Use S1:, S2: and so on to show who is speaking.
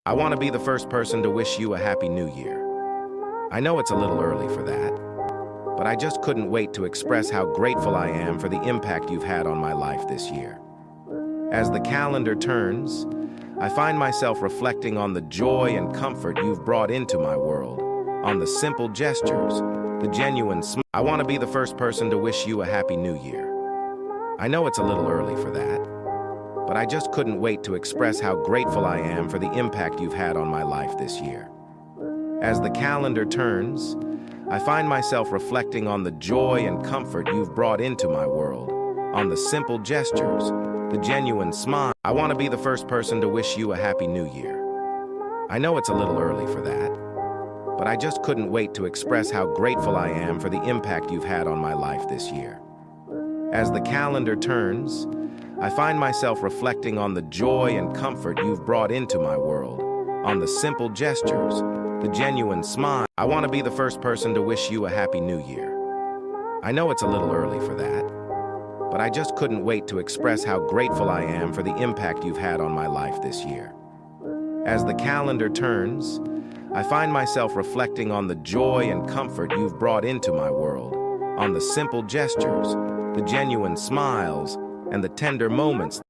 S1: I want to be the first person to wish you a Happy New Year. I know it's a little early for that, but I just couldn't wait to express how grateful I am for the impact you've had on my life this year. As the calendar turns, I find myself reflecting on the joy and comfort you've brought into my world, on the simple gestures, the genuine smile. I want to be the first person to wish you a Happy New Year. I know it's a little early for that, but I just couldn't wait to express how grateful I am for the impact you've had on my life this year. As the calendar turns, I find myself reflecting on the joy and comfort you've brought into my world, on the simple gestures, the genuine smile. I want to be the first person to wish you a Happy New Year. I know it's a little early for that, but I just couldn't wait to express how grateful I am for the impact you've had on my life this year. As the calendar turns, I find myself reflecting on the joy and comfort you've brought into my world, on the simple gestures, the genuine smile. I want to be the first person to wish you a Happy New Year. I know it's a little early for that, but I just couldn't wait to express how grateful I am for the impact you've had on my life this year. As the calendar turns, I find myself reflecting on the joy and comfort you've brought into my world, on the simple gestures, the genuine smiles, and the tender moments